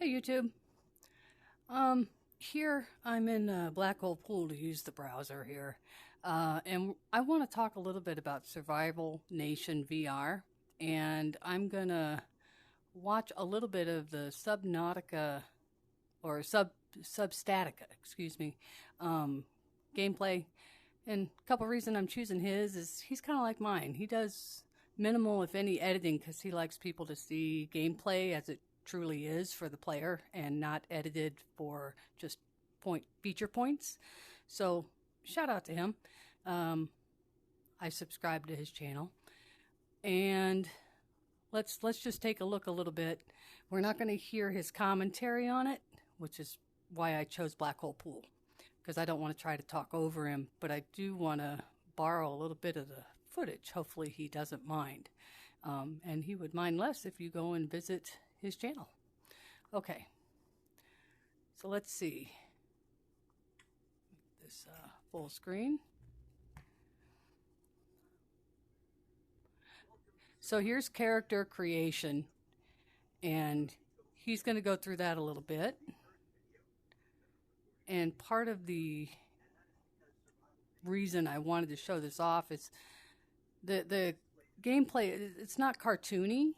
Hey YouTube. Here I'm in Black Hole Pool to use the browser here. And I want to talk a little bit about Survival Nation VR. And I'm gonna watch a little bit of the Subnautica or Substatica, excuse me, gameplay. And a couple reasons I'm choosing his is he's kind of like mine. He does minimal, if any, editing because he likes people to see gameplay as it truly is for the player and not edited for just feature points. So shout out to him. I subscribe to his channel, and let's just take a look a little bit. We're not going to hear his commentary on it, which is why I chose Black Hole Pool, because I don't want to try to talk over him, but I do want to borrow a little bit of the footage. Hopefully he doesn't mind, and he would mind less if you go and visit his channel. Okay, so let's see this full screen. So here's character creation, and he's going to go through that a little bit. And part of the reason I wanted to show this off is the gameplay. It's not cartoony.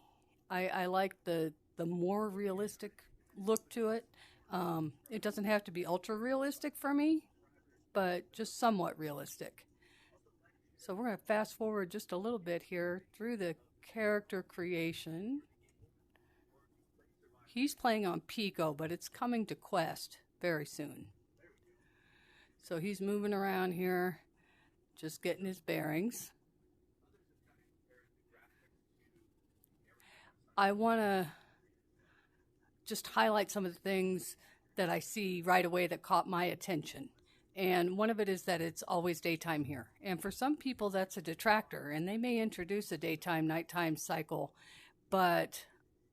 I like the more realistic look to it. It doesn't have to be ultra realistic for me, but just somewhat realistic. So we're going to fast forward just a little bit here through the character creation. He's playing on Pico, but it's coming to Quest very soon. So he's moving around here, just getting his bearings. I want to just highlight some of the things that I see right away that caught my attention. And one of it is that it's always daytime here. And for some people, that's a detractor, and they may introduce a daytime, nighttime cycle, but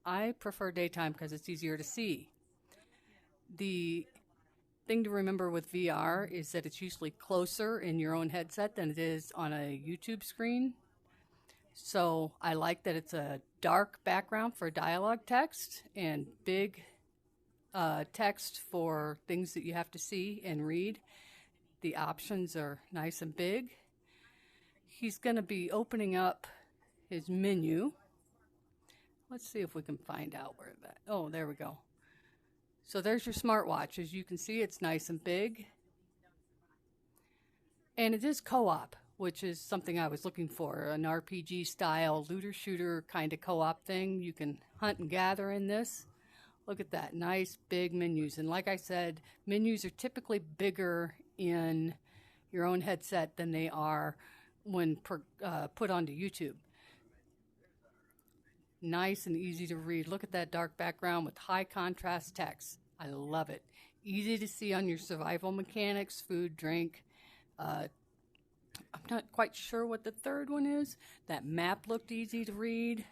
I prefer daytime because it's easier to see. The thing to remember with VR is that it's usually closer in your own headset than it is on a YouTube screen. So I like that it's a dark background for dialogue text and big text for things that you have to see and read. The options are nice and big. He's going to be opening up his menu. Let's see if we can find out where that. Oh, there we go. So there's your smartwatch. As you can see, it's nice and big. And it is co-op, which is something I was looking for, an RPG style looter shooter kind of co-op thing. You can hunt and gather in this. Look at that, nice big menus. And like I said, menus are typically bigger in your own headset than they are when put onto YouTube. Nice and easy to read. Look at that dark background with high contrast text. I love it. Easy to see on your survival mechanics, food, drink. I'm not quite sure what the third one is. That map looked easy to read.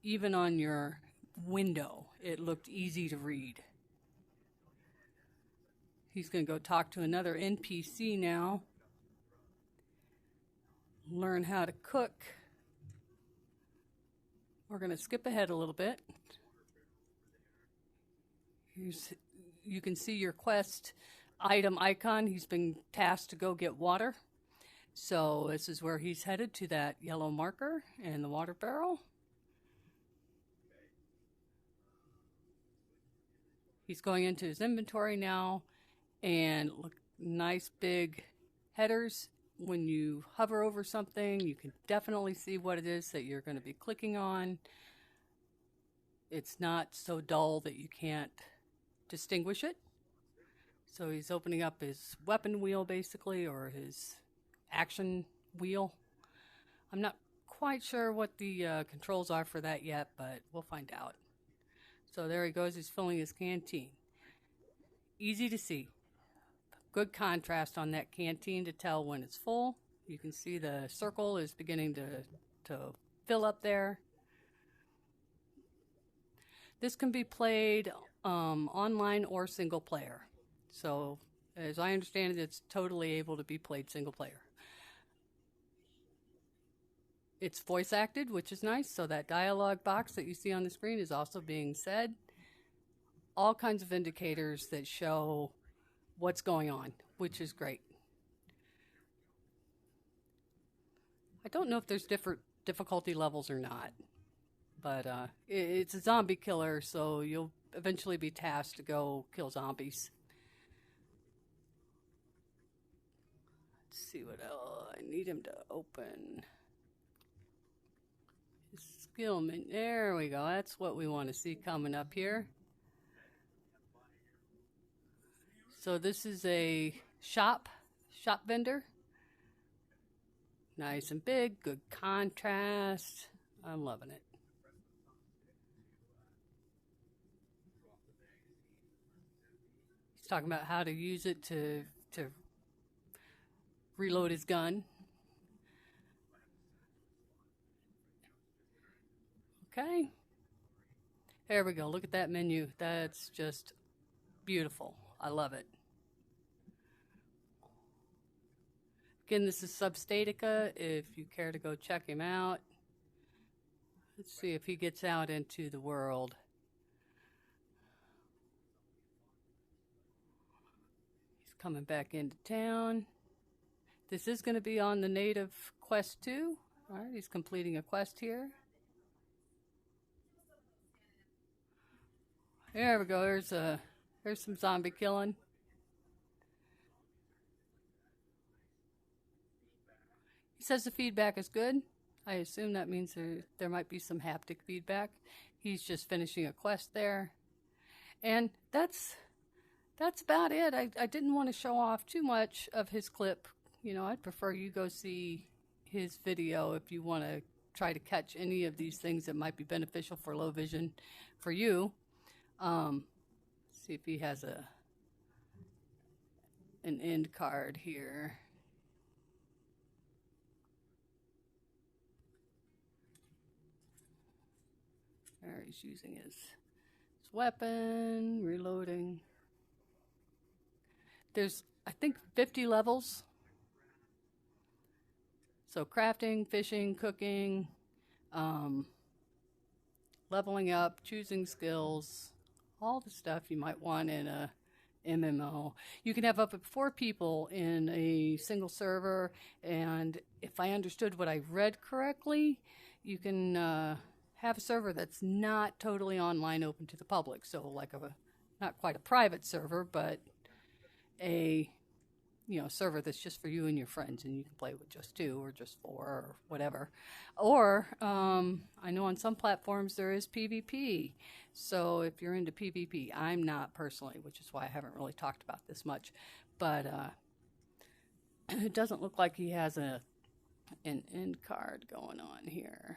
Even on your window, it looked easy to read. He's going to go talk to another NPC now. Learn how to cook. We're going to skip ahead a little bit. You can see your quest item icon. He's been tasked to go get water. So this is where he's headed, to that yellow marker and the water barrel. He's going into his inventory now, and look, nice big headers. When you hover over something, you can definitely see what it is that you're going to be clicking on. It's not so dull that you can't distinguish it. So he's opening up his weapon wheel, basically, or his action wheel. I'm not quite sure what the controls are for that yet, but we'll find out. So there he goes, he's filling his canteen. Easy to see. Good contrast on that canteen to tell when it's full. You can see the circle is beginning to fill up there. This can be played online or single player. So as I understand it, it's totally able to be played single player. It's voice acted, which is nice. So that dialogue box that you see on the screen is also being said. all kinds of indicators that show what's going on, which is great. I don't know if there's different difficulty levels or not, but it's a zombie killer, so you'll eventually be tasked to go kill zombies. Let's see what else. I need him to open his skill menu. There we go. That's what we want to see coming up here. So this is a shop vendor. Nice and big, good contrast. I'm loving it. He's talking about how to use it to reload his gun. Okay. There we go. Look at that menu. That's just beautiful. I love it. Again, this is Substatica, if you care to go check him out. Let's see if he gets out into the world. He's coming back into town. This is going to be on the native quest too. All right, he's completing a quest here. There we go. There's some zombie killing. He says the feedback is good. I assume that means there might be some haptic feedback. He's just finishing a quest there. And that's about it. I didn't want to show off too much of his clip. You know, I'd prefer you go see his video if you want to try to catch any of these things that might be beneficial for low vision for you. See if he has an end card here. There, he's using his weapon, reloading. There's, I think, 50 levels. So crafting, fishing, cooking, leveling up, choosing skills, all the stuff you might want in a MMO. You can have up to 4 people in a single server, and if I understood what I read correctly, you can have a server that's not totally online, open to the public. So like not quite a private server, but a server that's just for you and your friends, and you can play with just 2 or just 4 or whatever. Or I know on some platforms there is PvP. So if you're into PvP, I'm not personally, which is why I haven't really talked about this much. But it doesn't look like he has an end card going on here.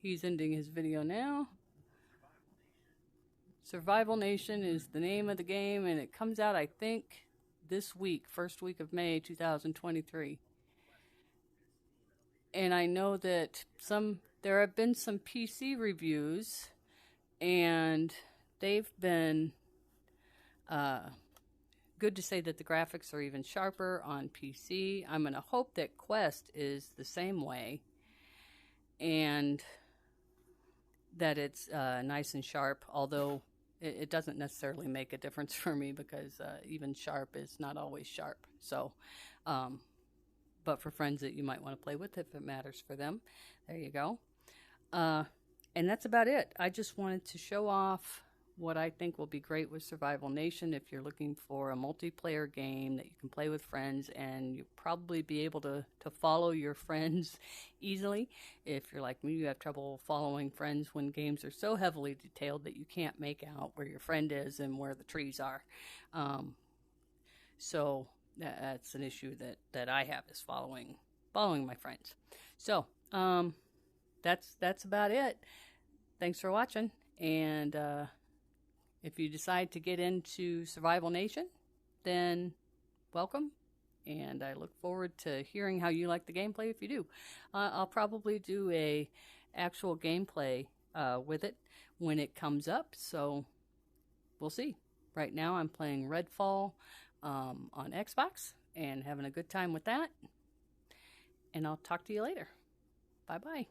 He's ending his video now. Survival Nation is the name of the game, and it comes out, I think, this week, first week of May 2023. And I know that there have been some PC reviews, and they've been good to say that the graphics are even sharper on PC. I'm going to hope that Quest is the same way, and that it's nice and sharp, although it doesn't necessarily make a difference for me because even sharp is not always sharp. So, but for friends that you might want to play with, if it matters for them, there you go. And that's about it. I just wanted to show off what I think will be great with Survival Nation if you're looking for a multiplayer game that you can play with friends, and you'll probably be able to follow your friends easily. If you're like me, you have trouble following friends when games are so heavily detailed that you can't make out where your friend is and where the trees are. So that's an issue that I have, is following my friends. So that's about it. Thanks for watching, and if you decide to get into Survival Nation, then welcome, and I look forward to hearing how you like the gameplay if you do. I'll probably do a actual gameplay with it when it comes up, so we'll see. Right now I'm playing Redfall on Xbox and having a good time with that, and I'll talk to you later. Bye-bye.